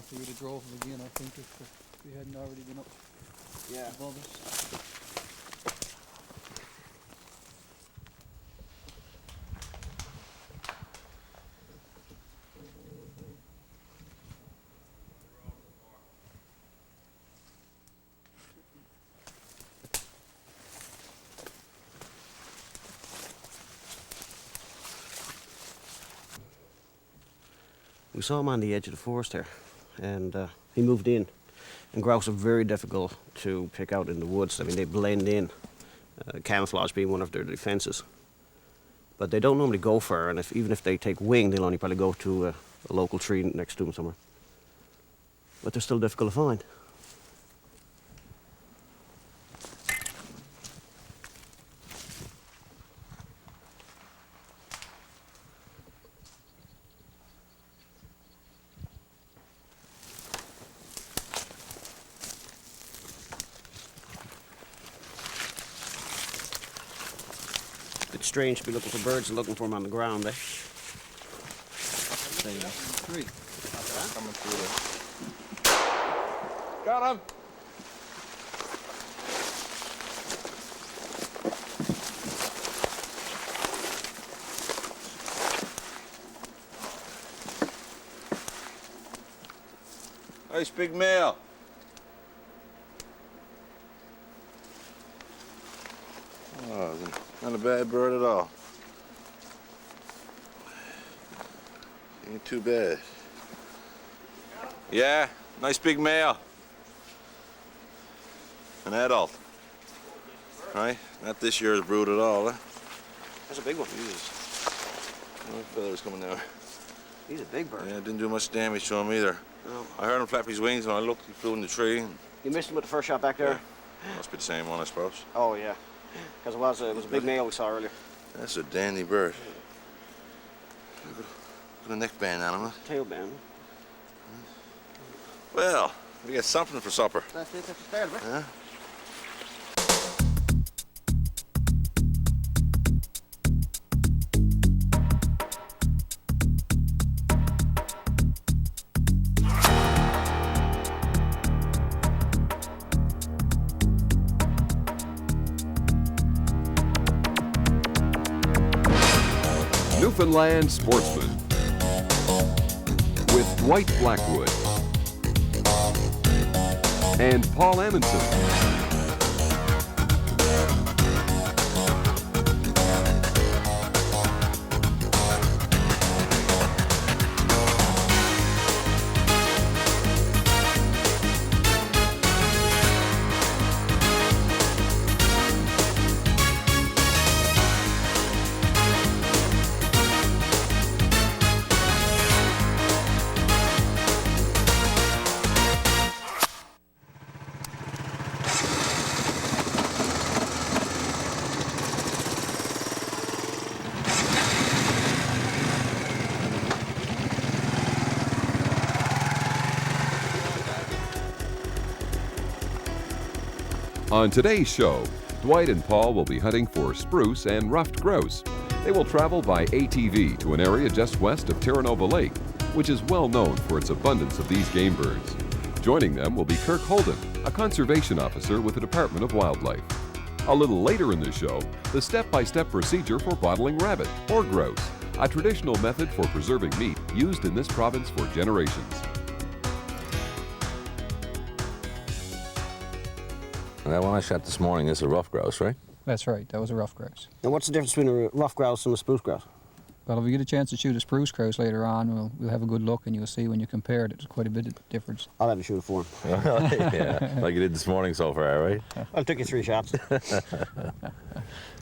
after we'd have drove them again, I think, if we hadn't already been up above us. We saw him on the edge of the forest there, and he moved in. And grouse are very difficult to pick out in the woods. I mean, they blend in, camouflage being one of their defenses. But they don't normally go far, and even if they take wing, they'll only probably go to a local tree next to them somewhere. But they're still difficult to find. It's strange to be looking for birds and looking for them on the ground, eh? Three. Coming through there. Got him! Nice big male. Oh, not a bad bird at all. Ain't too bad. Yeah, nice big male. An adult. Right? Not this year's brood at all, eh? That's a big one. Jesus. No feathers coming down. He's a big bird. Yeah, didn't do much damage to him either. No. I heard him flap his wings when I looked. He flew in the tree. And You missed him with the first shot back there? yeah. Must be the same one, I suppose. Oh, yeah. Because it was a big male we saw earlier. That's a dandy bird. Got a neck band on him, huh? Tail band. Well, we got something for supper. That's it, that's the start of it. Huh? Newfoundland Sportsman with Dwight Blackwood and Paul Amundsen. On today's show, Dwight and Paul will be hunting for spruce and ruffed grouse. They will travel by ATV to an area just west of Terra Lake, which is well known for its abundance of these game birds. Joining them will be Kirk Holden, a conservation officer with the Department of Wildlife. A little later in the show, the step-by-step procedure for bottling rabbit or grouse, a traditional method for preserving meat used in this province for generations. That one I shot this morning is a rough grouse, right? That's right, that was a rough grouse. And what's the difference between a rough grouse and a spruce grouse? Well, if we get a chance to shoot a spruce grouse later on, we'll have a good look and you'll see when you compare it, there's quite a bit of difference. I'll have to shoot it for him. Yeah, like you did this morning so far, right? I'll take you 3 shots.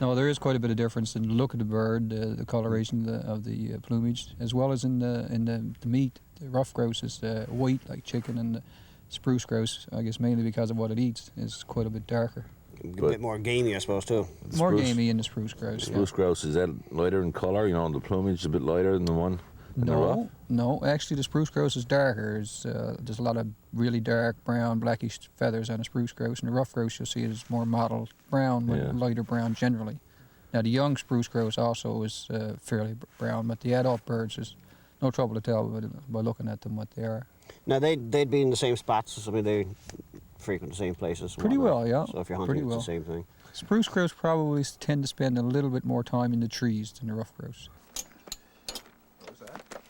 No, there is quite a bit of difference in the look of the bird, the coloration of the plumage, as well as in the meat. The rough grouse is white like chicken, and the spruce grouse, I guess mainly because of what it eats, is quite a bit darker. A bit more gamey, I suppose, too. More gamey in the spruce grouse. Spruce grouse, is that lighter in colour? You know, the plumage is a bit lighter than the one in the rough? No, actually the spruce grouse is darker. There's a lot of really dark brown, blackish feathers on a spruce grouse, and the rough grouse you'll see it is more mottled brown, with lighter brown generally. Now the young spruce grouse also is fairly brown, but the adult birds is no trouble to tell by looking at them what they are. Now they'd be in the same spots. I mean, they frequent the same places. and Pretty whatnot. well, yeah. So if you're Pretty hunting, well. it's the same thing. Spruce grouse probably tend to spend a little bit more time in the trees than the rough grouse. What was that?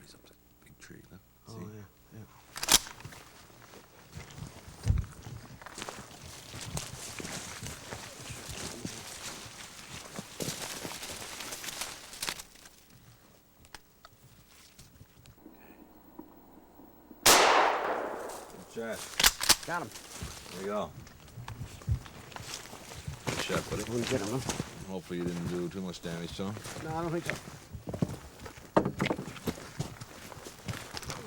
He's up that big tree, huh? Oh See? yeah. Good shot. Got him. There you go. Good shot, buddy. Wouldn't get him, huh? Hopefully you didn't do too much damage to him. No, I don't think so.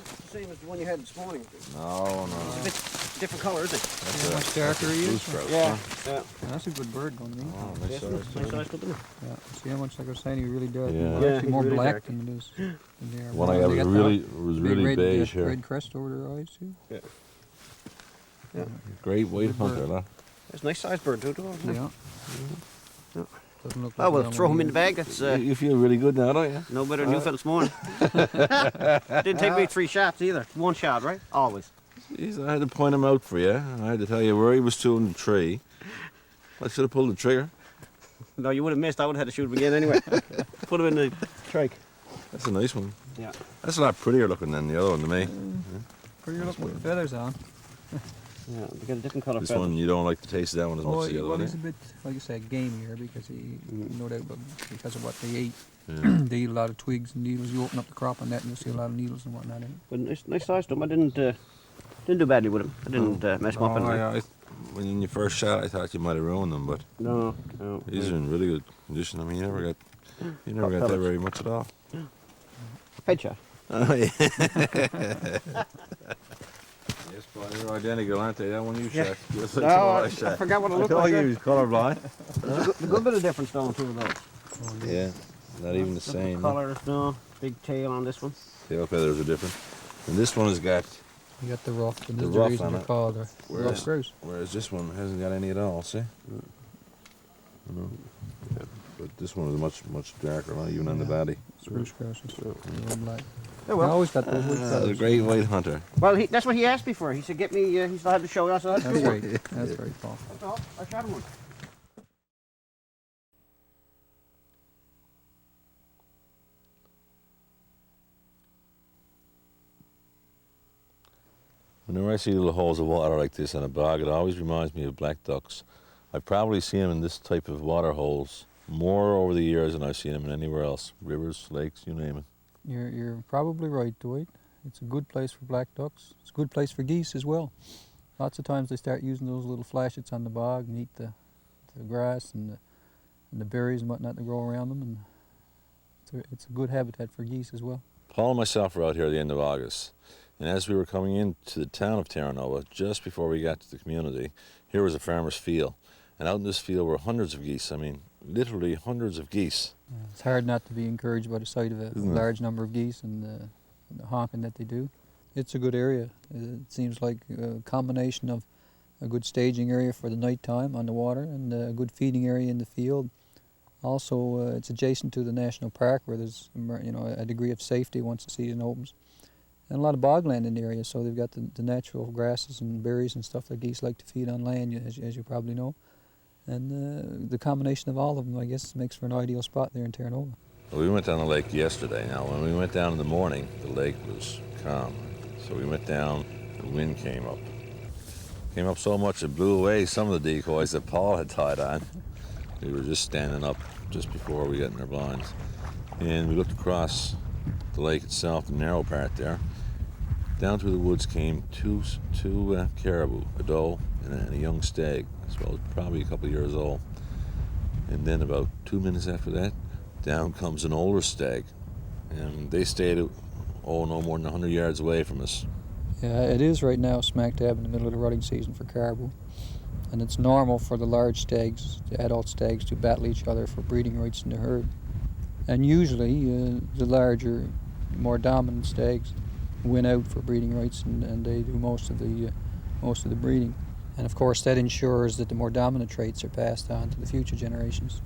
It's the same as the one you had this morning. No, It's a no. bit different colour, isn't it? See how much darker he is? Spruce grouse, Yeah. huh? Yeah. Yeah, that's a good bird going to me. Oh, nice Yes, size. nice size, isn't it? Yeah. See how much, like I was saying, he really does. Yeah. Well, Yeah, actually he's more really black dark. than it is. Than they are. One I They got was got the really big red, beige here. red crest over their eyes too. Yeah. Yeah. Great white Good hunter, bird. that. It's a nice sized bird, too, isn't it? Yeah. Yeah. Doesn't look Oh, like we'll that throw one him in the either. bag. That's You feel really good now, don't you? no better than you felt this morning. Didn't take me 3 shots either. 1 shot, right? Always. Jeez, I had to point him out for you. I had to tell you where he was to in the tree. I should have pulled the trigger. No, you would have missed. I would have had to shoot him again anyway. Put him in the trike. That's a nice one. Yeah. That's a lot prettier looking than the other one to me. Pretty looking with the feathers on. Yeah, they got a different colour This feather. one, you don't like to taste that one as much Oh, as the other well, one. he's a bit, like you say, gamier because he, no doubt, but because of what they eat. Yeah. They eat a lot of twigs and needles. You open up the crop on that and you'll see a lot of needles and whatnot in it. But nice sized him. I didn't do badly with him. I didn't mess him up. Oh, Anyway. yeah, when you first shot, I thought you might have ruined them, but No. these are in really good condition. I mean, you never got that pellets. very much at all. Headshot. Oh, yeah. Yes, but they're identical, aren't they? That one you shot. Just like No, the one I shot. forgot what it I looked told like. you he was colourblind. There's a good bit of difference though in 2 of those. Yeah, not even the same. huh? Colours, no. Big tail on this one. Tail feathers are different. And this one has got, You got the rough, and The this is the rough reason on they're it. called the Whereas- rough grouse. whereas this one hasn't got any at all, see? No. Yeah, but this one is much darker, not even on the body. Spruce grouse is all black. Oh, I well. always got those white The feathers. great white hunter. Well, that's what he asked me for. He said, "Get me." He still had to show you. I said, That's right. That's right, Paul. That's all. I shot him one. Whenever I see little holes of water like this in a bog, it always reminds me of black ducks. I've probably seen them in this type of water holes more over the years than I've seen them in anywhere else. Rivers, lakes, you name it. You're probably right, Dwight. It's a good place for black ducks. It's a good place for geese as well. Lots of times they start using those little flashets on the bog and eat the grass and the berries and whatnot that grow around them, and it's a good habitat for geese as well. Paul and myself were out here at the end of August, and as we were coming into the town of Terra, just before we got to the community, here was a farmer's field. And out in this field were hundreds of geese. I mean, literally hundreds of geese. It's hard not to be encouraged by the sight of a Isn't it? large number of geese and the honking that they do. It's a good area. It seems like a combination of a good staging area for the night time on the water and a good feeding area in the field. Also, it's adjacent to the national park where there's a degree of safety once the season opens. And a lot of bogland in the area, so they've got the natural grasses and berries and stuff that geese like to feed on land, as you probably know. And the combination of all of them, I guess, makes for an ideal spot there in Terra. Well, we went down the lake yesterday. Now, when we went down in the morning, the lake was calm. So we went down, the wind came up. Came up so much it blew away some of the decoys that Paul had tied on. We were just standing up just before we got in our blinds. And we looked across the lake itself, the narrow part there. Down through the woods came two caribou, a doe and a young stag, I suppose probably a couple of years old. And then about 2 minutes after that, down comes an older stag. And they stayed, no more than 100 yards away from us. Yeah, it is right now smack dab in the middle of the rutting season for caribou. And it's normal for the large stags, the adult stags, to battle each other for breeding rights in the herd. And usually the larger, more dominant stags win out for breeding rights, and they do most of the breeding. And of course that ensures that the more dominant traits are passed on to the future generations.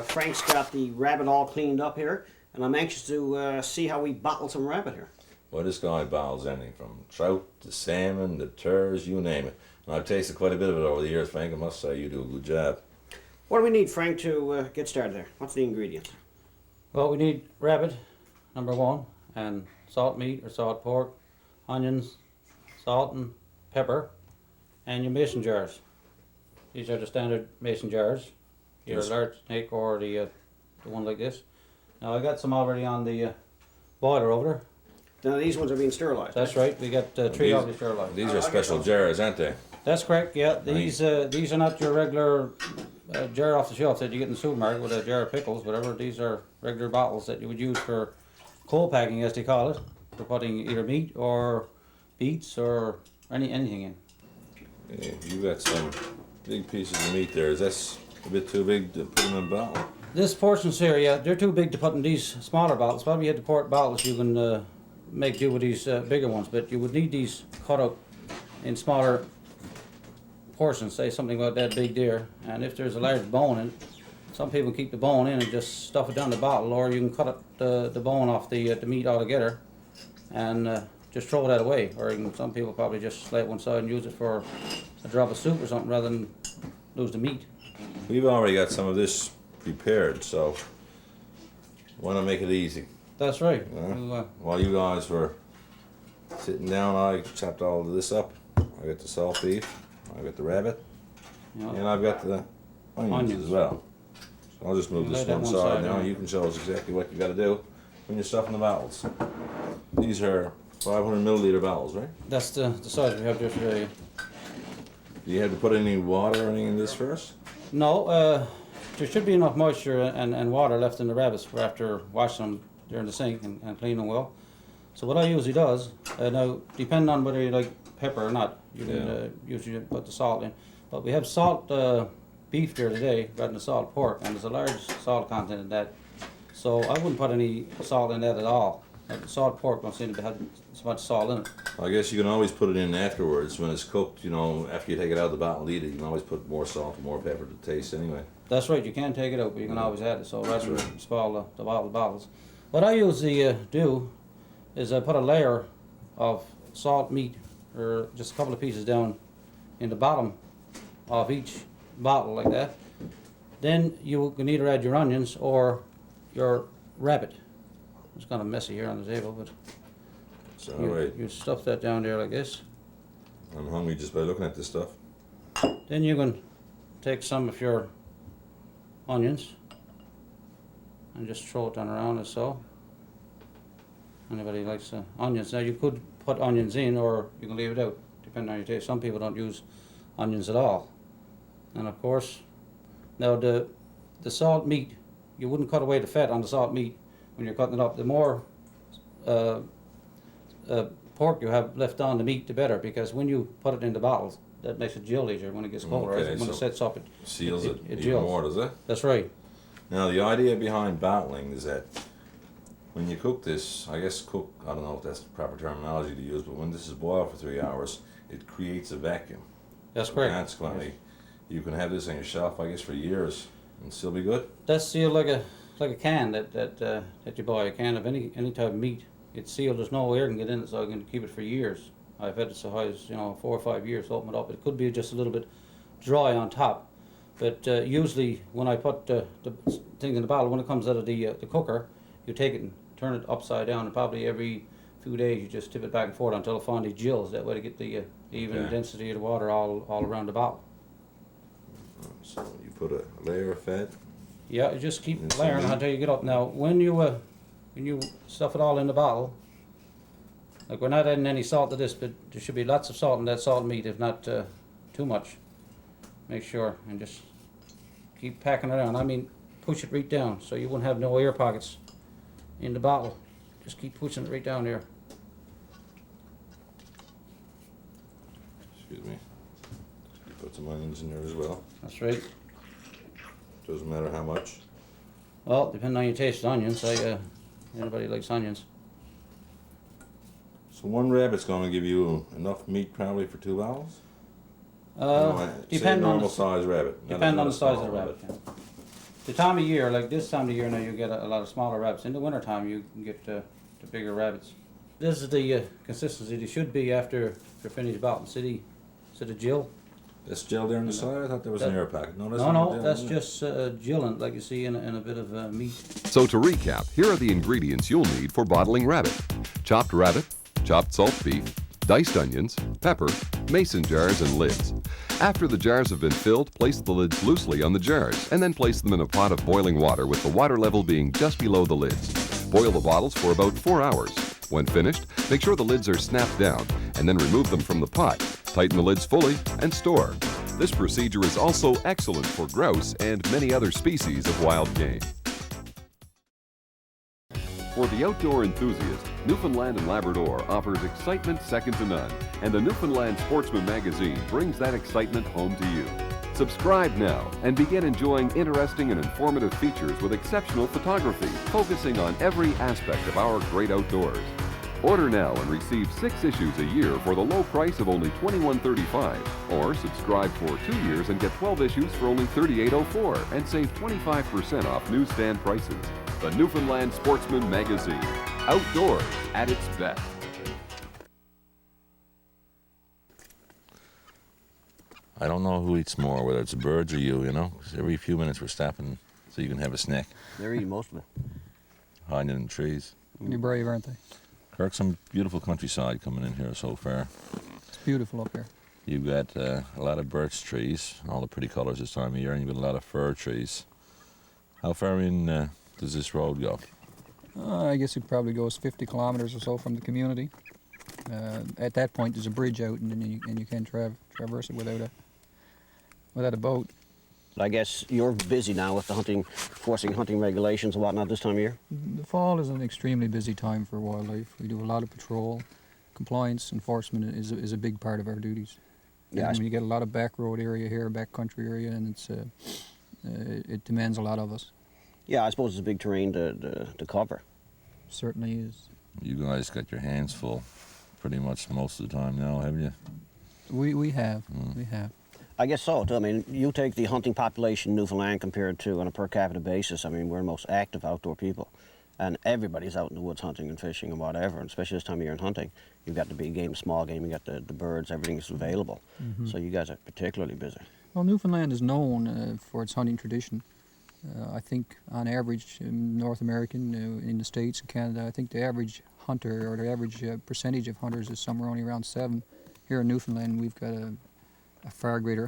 Frank's got the rabbit all cleaned up here, and I'm anxious to see how we battle some rabbit here. Well, this guy battles anything from trout to salmon to terras, you name it. And I've tasted quite a bit of it over the years, Frank. I must say you do a good job. What do we need, Frank, to get started there? What's the ingredients? Well, we need rabbit, number one, and salt meat or salt pork, onions, salt and pepper, and your mason jars. These are the standard mason jars, either Yes. large snake or the one like this. Now I got some already on the boiler over there. Now these ones are being sterilized. That's right. We got three already sterilized. These are special jars, aren't they? That's correct. Yeah, these are not your regular jar off the shelf that you get in the supermarket with a jar of pickles, whatever. These are regular bottles that you would use for cold packing, as they call it, for putting either meat or beets or anything in. Yeah, you got some big pieces of meat there. Is that a bit too big to put in a bottle? This portions here, yeah, they're too big to put in these smaller bottles. Probably you had the quart bottles, you can make do with these bigger ones, but you would need these cut up in smaller portions, say something about that big there. And if there's a large bone in it, some people keep the bone in and just stuff it down the bottle, or you can cut up the bone off the meat altogether and just throw that away. Or some people probably just lay it one side and use it for a drop of soup or something rather than lose the meat. We've already got some of this prepared, so why not make it easy? That's right. Yeah. We'll, While you guys were sitting down, I chopped all of this up. I got the salt beef, I got the rabbit, and I've got the onions as well. So I'll just move You this lay that one one side side now. on. You can show us exactly what you got to do when you're stuffing the bottles. These are 500 milliliter bottles, right? That's the size we have there today. Do you have to put any water or anything in this first? No, there should be enough moisture and water left in the rabbits for after washing them during the sink and cleaning them well. So what I usually does, now depending on whether you like pepper or not, you can usually put the salt in. But we have salt beef here today rather than salt pork, and there's a large salt content in that. So I wouldn't put any salt in that at all. The salt pork don't seem to have so much salt in it. I guess you can always put it in afterwards when it's cooked, you know, after you take it out of the bottle and eat it, you can always put more salt and more pepper to taste anyway. That's right, you can take it out, but you can always add it, so rather than spoil the bottles. What I usually do is I put a layer of salt meat, or just a couple of pieces down in the bottom of each bottle like that. Then you can either add your onions or your rabbit. It's kind of messy here on the table, but So, alright, you stuff that down there like this. I'm hungry just by looking at this stuff. Then you can take some of your onions and just throw it down around as so. Anybody likes onions. Now you could put onions in, or you can leave it out, depending on your taste. Some people don't use onions at all. And of course, now the salt meat, you wouldn't cut away the fat on the salt meat when you're cutting it up. The more pork you have left on the meat, the better, because when you put it in the bottles, that makes it jill easier when it gets colder. Okay, When so it sets up, Seals it even jills. more, does it? That's right. Now, the idea behind bottling is that when you cook this, I guess cook, I don't know if that's the proper terminology to use, but when this is boiled for 3 hours, it creates a vacuum. That's correct. Consequently, you can have this on your shelf, I guess, for years and still be good. That's sealed like a can that you buy, a can of any type of meat. It's sealed. There's no air can get in it, so I can keep it for years. I've had it so high as 4 or 5 years to open it up. It could be just a little bit dry on top, but usually when I put the thing in the bottle, when it comes out of the cooker, you take it and turn it upside down, and probably every few days you just tip it back and forth until it finally jills. That way to get the even Okay. density of the water all around the bottle. So you put a layer of fat. Yeah, you just keep Yes, layering indeed. until you get up. Now, when you stuff it all in the bottle, like we're not adding any salt to this, but there should be lots of salt in that salt meat, if not too much. Make sure, and just keep packing it around. I mean, push it right down so you won't have no air pockets in the bottle. Just keep pushing it right down there. Excuse me. Put some onions in there as well. That's right. Doesn't matter how much. Well, depending on your taste of onions, anybody likes onions. So one rabbit's going to give you enough meat probably for 2 bottles? Say Depending on normal the size rabbit. Depending on the size of the rabbit. Yeah. The time of year, like this time of year now, you get a lot of smaller rabbits. In the winter time, you can get the bigger rabbits. This is the consistency they should be after they're finished bottling. See the gill? That's gel there on the side? I thought there was an air packet. No, that's No, not no, gel, that's is it? just gillant, like you see in a bit of meat. So to recap, here are the ingredients you'll need for bottling rabbit. Chopped rabbit, chopped salt beef, diced onions, pepper, mason jars, and lids. After the jars have been filled, place the lids loosely on the jars, and then place them in a pot of boiling water with the water level being just below the lids. Boil the bottles for about 4 hours. When finished, make sure the lids are snapped down, and then remove them from the pot. Tighten the lids fully and store. This procedure is also excellent for grouse and many other species of wild game. For the outdoor enthusiast, Newfoundland and Labrador offers excitement second to none, and the Newfoundland Sportsman magazine brings that excitement home to you. Subscribe now and begin enjoying interesting and informative features with exceptional photography, focusing on every aspect of our great outdoors. Order now and receive 6 issues a year for the low price of only $21.35, or subscribe for 2 years and get 12 issues for only $38.04 and save 25% off newsstand prices. The Newfoundland Sportsman magazine, outdoors at its best. I don't know who eats more, whether it's the birds or you know? 'Cause every few minutes we're stopping so you can have a snack. They're eating most of it. Hiding in the trees. Pretty brave, aren't they? Kirk, some beautiful countryside coming in here so far. It's beautiful up here. You've got a lot of birch trees, all the pretty colors this time of year, and you've got a lot of fir trees. How far in does this road go? I guess it probably goes 50 kilometers or so from the community. At that point, there's a bridge out, and then you can traverse it without a boat. I guess you're busy now with the hunting, forcing hunting regulations and whatnot this time of year. The fall is an extremely busy time for wildlife. We do a lot of patrol. Compliance enforcement is a big part of our duties. Yeah, And when you get a lot of back road area here, back country area, and it demands a lot of us. Yeah, I suppose it's a big terrain to cover. Certainly is. You guys got your hands full pretty much most of the time now, haven't you? We have. We have. I guess so, too. I mean, you take the hunting population in Newfoundland compared to on a per capita basis. I mean, we're the most active outdoor people. And everybody's out in the woods hunting and fishing and whatever, and especially this time of year in hunting. You've got the big game, small game, you got the birds, everything's available. So you guys are particularly busy. Well, Newfoundland is known for its hunting tradition. I think on average in North American, in the States and Canada, I think the average hunter or the average percentage of hunters is somewhere only around 7. Here in Newfoundland, we've got a far greater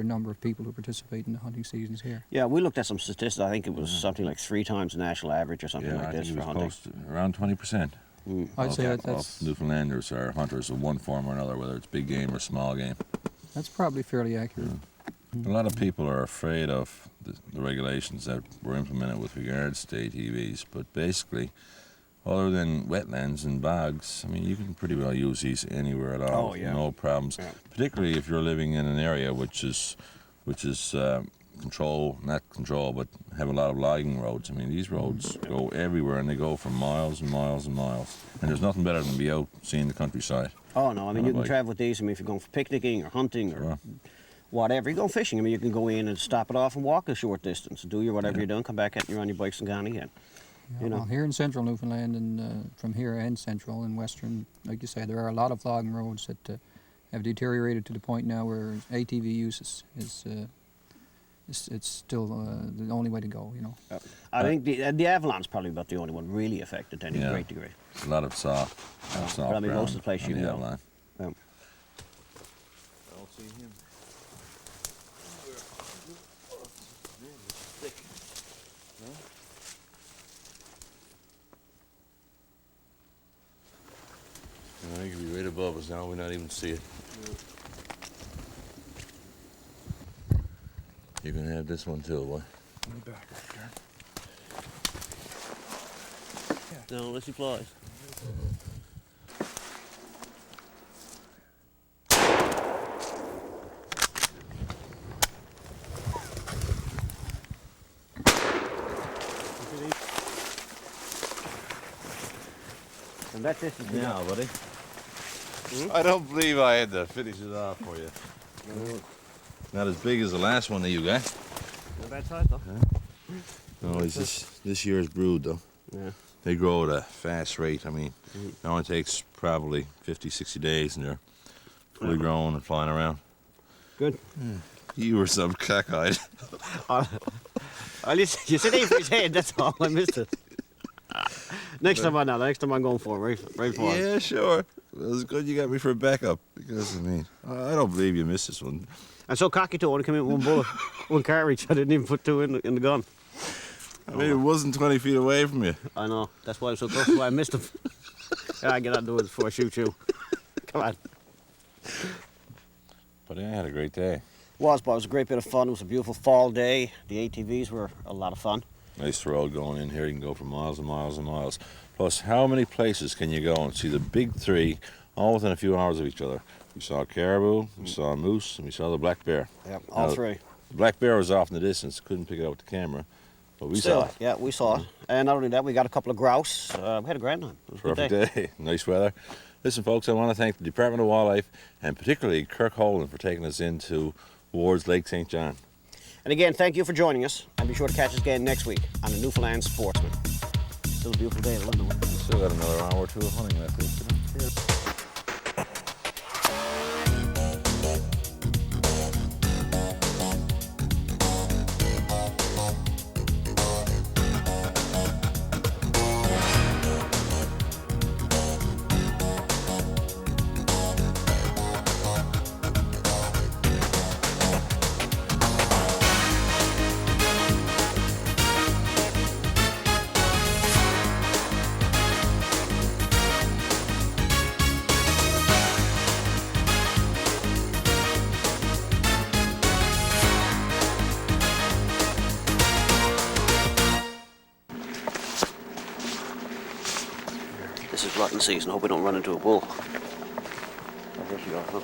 number of people who participate in the hunting seasons here. Yeah, we looked at some statistics. I think it was something like 3 times the national average or something like this for hunting. Around 20%. I'd say that's of Newfoundlanders are hunters of one form or another, whether it's big game or small game. that's probably fairly accurate. A lot of people are afraid of the regulations that were implemented with regards to ATVs, but basically, other than wetlands and bogs, I mean, you can pretty well use these anywhere at all. Oh, yeah. No problems. Yeah. Particularly if you're living in an area which is not control, but have a lot of logging roads. I mean, these roads go everywhere, and they go for miles and miles and miles. And there's nothing better than be out seeing the countryside. Oh, no, I mean, On a you can bike. travel with these. I mean, if you're going for picnicking or hunting or whatever, you go fishing. I mean, you can go in and stop it off and walk a short distance, do your whatever you're doing, come back out and you're on your bikes and gone again. Yeah, You know. well, here in central Newfoundland and from here and central and western, like you say, there are a lot of logging roads that have deteriorated to the point now where ATV use is it's still the only way to go, you know. I think the Avalon's probably about the only one really affected to any Yeah. great degree. There's a lot of soft But I mean, most of the place ground you on the go. Avalon. Yeah. I don't see him. Yeah, he could be right above us now. We not even see it. You can have this one too, boy. In the back right there. No, unless he flies. And that's it. Yeah, buddy. I don't believe I had to finish it off for you. Not as big as the last one that you got. Not bad size though. No, it's this year's brood though. Yeah. They grow at a fast rate. I mean, it only takes probably 50, 60 days and they're fully grown and flying around. Good. You were some cockeyed. You said aim for his head, that's all. I missed it. Next time I'm going for it, right for it. Yeah, sure. It was good you got me for a backup because, I mean, I don't believe you missed this one. And so cocky too, I only came in with one bullet, one cartridge. I didn't even put two in the gun. I mean, it wasn't 20 feet away from you. I know. That's why I'm so close. That's why I missed him. Yeah, get out and do it before I shoot you. Come on. But I had a great day. But it was a great bit of fun. It was a beautiful fall day. The ATVs were a lot of fun. Nice road going in here. You can go for miles and miles and miles. Plus, how many places can you go and see the big three all within a few hours of each other? We saw caribou, we saw moose, and we saw the black bear. Yeah, all three. The black bear was off in the distance. Couldn't pick it up with the camera. But we saw it. Yeah, we saw it. And not only that, we got a couple of grouse. We had a grand time. It was a good Perfect day. Nice weather. Listen, folks, I want to thank the Department of Wildlife and particularly Kirk Holden for taking us into Ward's Lake St. John. And again, thank you for joining us. And be sure to catch us again next week on the Newfoundland Sportsman. Still a beautiful day, isn't it? Still got another hour or two of hunting left. This is rutting season. Hope we don't run into a bull. I guess you are, huh?